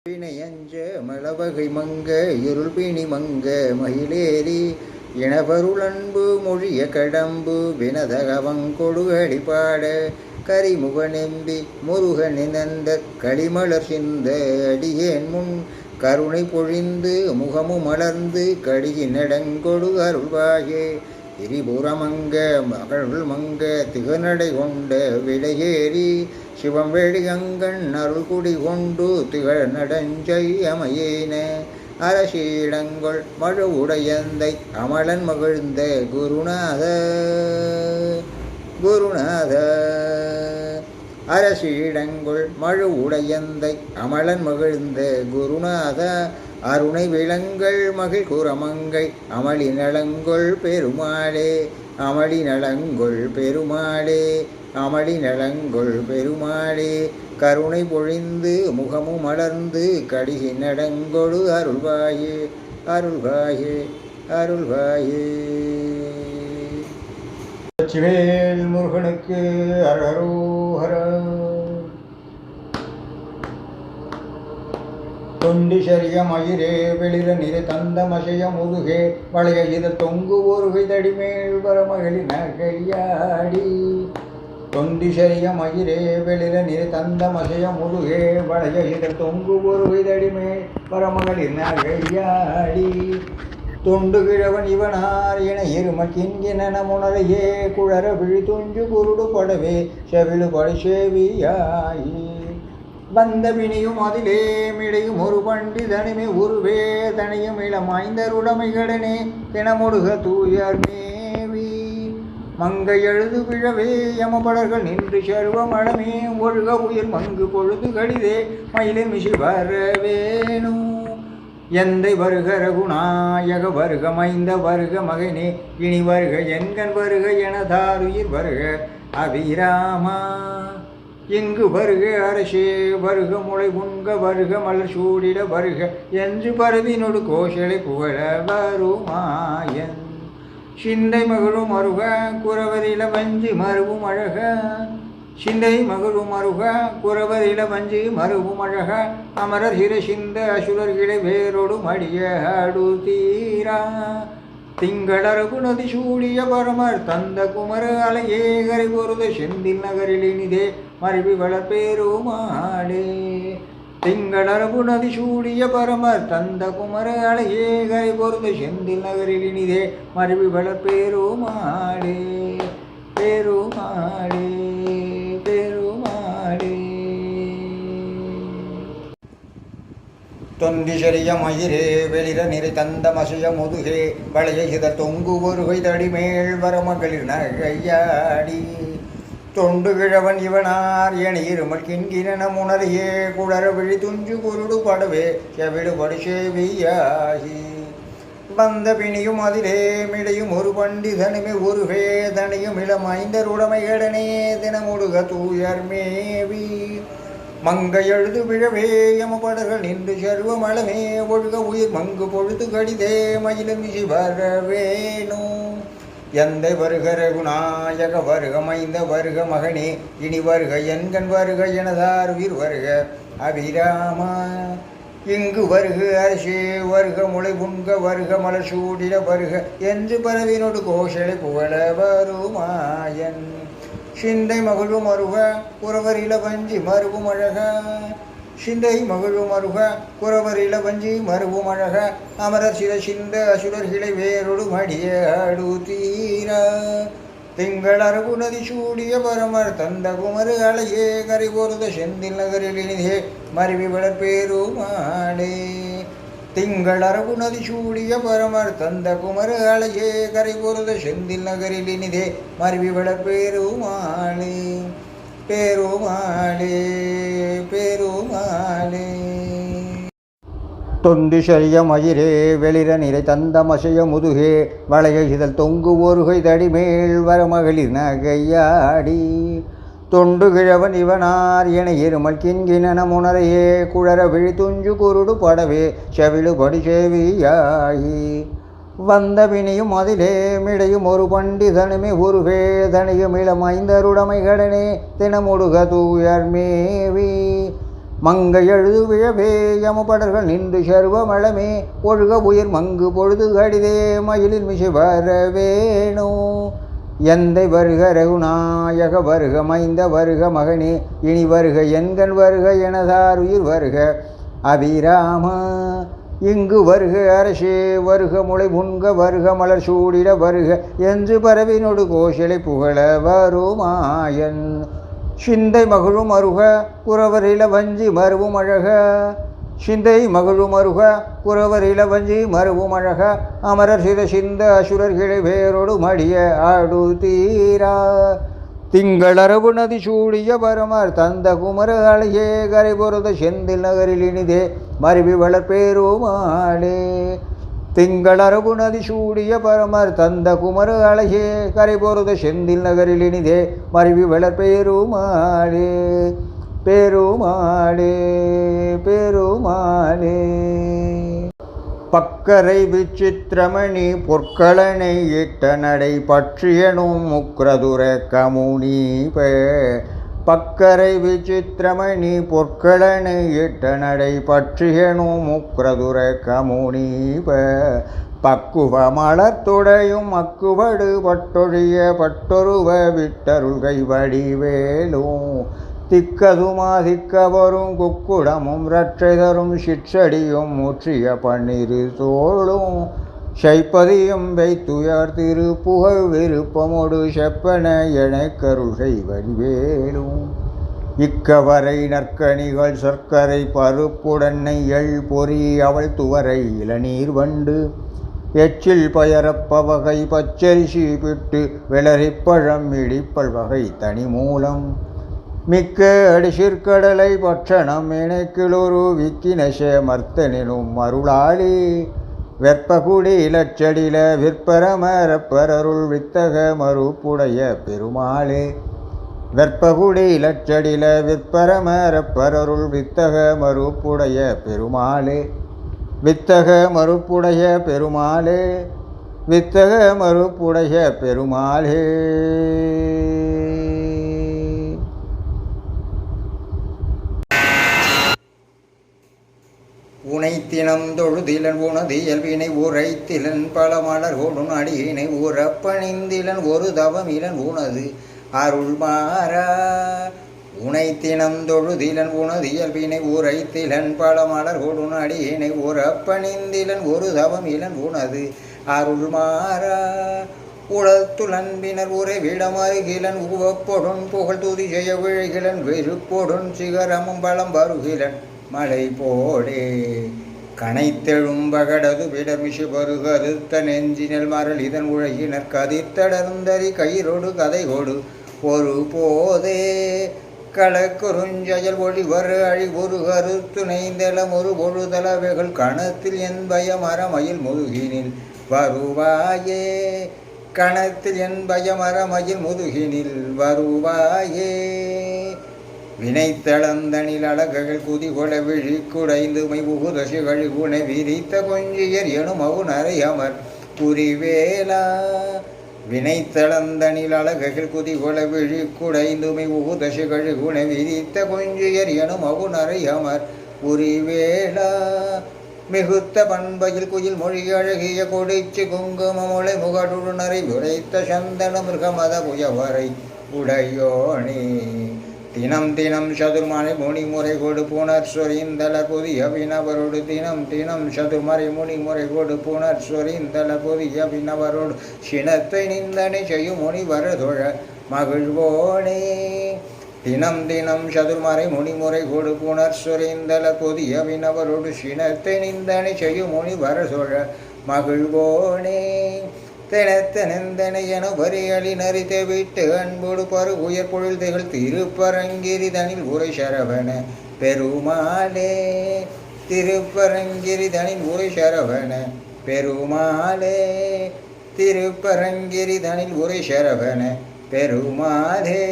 வினையஞ்ச மலவகை மங்க இருள் பிணி மங்க மயிலேறி இனபருளன்பு மொழிய கடம்பு வினதகவங்கொடுகடி பாட கரிமுகனெம்பி முருகனினந்த களிமலர் சிந்த அடியேன் முன் கருணை பொழிந்து முகமு மலர்ந்து கடிகி நடங்கொடு அருள்வாயே திரிபுரமங்க மகள் மங்க திகநடை கொண்ட விடையேறி சிவம் வேடி அங்கண் அருள்குடி கொண்டு திகழ் நடஞ்செய்யமையேன அரசீடங்கொள் மழு உடையந்தை அமலன் மகிழ்ந்த குருநாத குருநாத அரசீடங்கொள் மழு உடையந்தை அமலன் மகிழ்ந்த குருநாத அருணை விலங்கள் மகிழ் குரமங்கை அமளி நலங்கொள் பெருமாளே அமளி நலங்கொள் பெருமாளே அமளி நலங்கொள் பெருமாளே கருணை பொழிந்து முகமு மலர்ந்து கடிகி நடங்கொடு அருள்வாயே அருள்வாயே அருள்வாயே. வெற்றிவேல் முருகனுக்கு அரரோஹரா. தொண்டிசரிய மயிரே வெளிர நிறை தந்த மசைய முதுகே வளைய இதழ் தொங்கு ஒரு தடிமேல் வரமகளின் நகையாடி. தொண்டிசரிய மயிரே வெளிர நிறை தந்த மசைய முதுகே வளைய இதழ் தொங்கு ஒரு தடிமேல் வரமகளின் நகையாடி. தொண்டு கிழவன் இவனார் என இருமக்கின்கின முனரையே குழற விழி துஞ்சு குருடு படவே செவிழு படை சேவியாயி. வந்த பிணியும் அதிலே மிடையும் ஒரு பண்டிதனுமே உருவே தனையும் இளமாய்ந்தருடைமைகடனே தினமுடுக தூயர் மேவி. மங்கை எழுது விழவே யமபடர்கள் நின்று சர்வமளமே ஒழுக உயிர் மங்கு பொழுது கடிதே மயிலின் மிசி வரவேணு. எந்தை வருக ரகுநாயக வருக மைந்த வருக மகனே இனி வருக என்கண் வருக எனதாருயிர் வருக அபிராமா. இங்கு வருக அரசே வருக முளை உண்க வருக மலர் சூடிட வருக என்று பரவினொடு கோஷலை புகழ வருமாயன். சிந்தை மகளும் அருக குறவரில வஞ்சி மருவும் அழக. சிந்தை மகளும் அருக குறவரில வஞ்சி மருவும் அழக. அமரர் சிற சிந்த அசுரர்களை வேரோடு மடிய அடுதீரா. திங்களரகு நதி சூழிய பரமர் தந்த குமர அலையே கரை பொருத செந்தில் நகரில் இனிதே மருவி வளர்பெருமாளே. திங்களரகு நதி சூழிய பரமர் தந்த குமர அலையே கரை பொருத செந்தில் நகரில் இனிதே மருவி வளர்பெருமாளே பெருமாளே பெருமாளே. தொண்டிசரிய மயிரே வெளிர நிறை தந்த மசைய முதுகே வளைய இதழ் தொங்கு ஒருகை தடிமேல் வரமகளிர் நகையாடி. தொண்டு கிழவன் இவனார் என இருமல் கிண்கின முனரையே குளற விழி துஞ்சு குருடு படவே செவிடு படு சேவியாகி. வந்த பிணியும் அதிலே மிடையும் ஒரு பண்டிதனுமே உருகே தனையும் இளமைந்தருடைமைகடனே தினமுடுக தூயர் மேவி. மங்கை எழுது விழவே யமபடர்கள் நின்று சர்வமளமே ஒழுக உயிர் மங்கு பொழுது கடிதே மயிலும் மிசி வரவேணு. எந்தை வருக ரகுநாயக வருக மைந்த வருக மகனே இனி வருக என்கண் வருக எனதாருயிர் வருக அபிராமா. இங்கு வருக அரசே வருக முளை உண்க வருக மலர் சூடிட வருக என்று பரவினொடு கோஷலை புகழ வருமாயன். சிந்தை மகளும் அருக குறவரில வஞ்சி மருவும் அழக. சிந்தை மகளும் அருக குறவரில வஞ்சி மருவும் அழக. அமரர் சில சிந்த அசுரர்களை வேரொடு மடிய அடுதீரா. திங்கள் அரகு நதி சூடிய பரமர் தந்த குமரு அலையே கரை பொருத செந்தில் நகரில் இனிதே மருவி வளர்பெருமாளே. திங்கள் அரகு நதி சூடிய பரமர் தந்த குமர அலையே கரை பொருத செந்தில் நகரில் இனிதே மருவி வளர்பெருமாளே பெருமாளே பெருமாளே. தொண்டிசரிய மயிரே வெளிர நிறை தந்த மசைய முதுகே வளைய இதழ் தொங்கு ஒருகை தடிமேல் வரமகளிர் நகையாடி. தொண்டு கிழவன் இவனார் என இருமல் கிண்கின முனரையே குழற விழி துஞ்சு குருடு படவே செவிழு படி சேவியாகி. வந்த பிணியும் அதிலே மிடையும் ஒரு பண்டிதனுமே உருவே தனையும் இளமைந்தருடைமைகடனே தினமுடுக தூயர் மேவி. மங்கை எழுது விழவே யமபடர்கள் நின்று சர்வமளமே ஒழுக உயிர் மங்கு பொழுது கடிதே மயிலில் மிசை வரவேணோ எந்தை வருக ரகுநாயக வருக மைந்த வருக மகனே இனி வருக என்கண் வருக எனதார் உயிர் வருக அபிராம இங்கு வருக அரசே வருக முளை முன்க வருக மலர் சூடிட வருக என்று பரவினொடு கோஷலை புகழ வருமாயன் சிந்தை மகிழும் அருக குறவரில வஞ்சி மருவும் அழக சிந்தை மகிழும் அருக குறவரில வஞ்சி மருவும் அழக அமரர் சித சிந்த அசுரர்களை வேரோடு மடிய ஆடு தீரா திங்களரவு நதி சூடிய பரமர் தந்த குமர அழகே கரை பொருத செந்தில் நகரில் இனிதே மருவி வளர்பேருமாளே திங்களரவு நதி சூடிய பரமர் தந்த குமர அழகே கரை பொருத செந்தில் நகரில் இனிதே மருவி வளர்பேருமாளே பெருமாளே பெருமாளே பக்கரை விசித்திரமணி பொற்களனை இட்ட நடை பற்றியனும் முக்ரதுர கமுனீப பக்கரை விசித்திரமணி பொற்களனை இட்ட நடை பற்றியனும் முக்ரதுர கமுனீப பக்குவ மலர்த்துடையும் அக்குவடு பட்டொழிய பட்டொருவ விட்டருள்கை வடிவேலும் திக்கதுமா திக்கவரும் குக்குடமும் இரட்சைதரும் சிற்றடியும் முற்றிய பன்னிரு தோளும் சைப்பதியும் வைத்துயர் திருப்புகழ் விருப்பமொடு செப்பன எனக் கருள்கை வடிவேலும் இக்கவரை நற்கனிகள் சர்க்கரை பருப்புடன்னை எள் பொறி அவள் துவரை இளநீர் வண்டு எச்சில் பயரப்பவகை பச்சரிசி பிட்டு வெளரிப்பழம் இடிப்பல் வகை தனி மூலம் மிக்க அடிசிற்கடலை பட்சணம் இணைக்கிலொரு விக்கினச மர்த்தனினும் அருளாளி வெற்பகுடி இலச்சடில விற்பரமரப்பரருள் வித்தக மறுப்புடைய பெருமாளே வெற்பகுடி இலச்சடில விற்பரமரப்பரருள் வித்தக மறுப்புடைய பெருமாளே வித்தக மறுப்புடைய பெருமாளே வித்தக மறுப்புடைய பெருமாளே உனைத்தினம் தொழுதிலன் உனது இயல்பினை உரைத்திலன் பல மலர் கொடும் அடியினை உறப்பணிந்திலன் ஒரு தவம் இலன் உனது அருள் மாறா உனைத்தினம் தொழுதிலன் உனது இயல்பினை உரைத்திலன் பல மலர் கொடும் அடியினை உறப்பணிந்திலன் ஒரு தவம் இலன் உனது அருள் மாறா உளத்துலன்பினர் உறைவிடமருகிலன் உவப்பொடுன் புகழ் துதி செய்ய விழுகிலன் வெறுப்பொடுன் சிகரமும் பலம் வருகிலன் மலை போடே கனைத்தெழும் பகடது விடமிசு பருகருத்த நெஞ்சினல் மரள் இதன் உலகினர் கதிர்த்தடர்ந்தறி கயிறொடு கதைகொடு ஒரு போதே களக்குறுஞ்செயல் ஒளிவர் அழி ஒரு கருத்து நெய்ந்தலம் ஒரு பொழுதளவைகள் கணத்தில் என் பயமரமயில் முதுகினில் வருவாயே கணத்தில் என் பயமரமயில் முதுகினில் வருவாயே வினைத்தளந்தனில் அழககள் குதிகொள விழி குடைந்துமை புகுதசு கழிகுணை விரித்த கொஞ்சியர் எனும் அவுணரை அமர் புரிவேலா வினைத்தளந்தனில் அழககள் குதிகொள விழி குடைந்துமை புகுதசு கழிகுணை விரித்த கொஞ்சியர் எனும் அவுணரை அமர் புரிவேலா மிகுத்த பண்பையில் குயில் மொழி அழகிய கொடிச்சு குங்குமமுளை முகடுணரை உரைத்த சந்தன மிருகமத புயவரை உடையோனே தினம் தினம் சதுர்மறை முனிமுறை கொடு புனர் சொரிந்தல புதிய வினவரோடு தினம் தினம் சதுர்மறை முனிமுறை கொடு புனர் சொரிந்தல புதிய வினவரோடு சினத்தை நிந்தனை செய்யும் முனிவரதொழ மகிழ்வோனே தினம் தினம் சதுர்மறை முனிமுறை கொடு புனர் சொரிந்தல புதிய வினவரோடு சினத்தை நிந்தனை செய்யும் முனிவரதொழ மகிழ்வோனே தெனத்தனந்தனை என வரியளி நரித்த விட்டு அன்போடு பரு உயர் பொழுதுகள் திருப்பரங்கிரிதனில் உரை சரவண பெருமாளே திருப்பரங்கிரிதனில் உரை சரவண பெருமாளே திருப்பரங்கிரிதனில் உரை சரவண பெருமாளே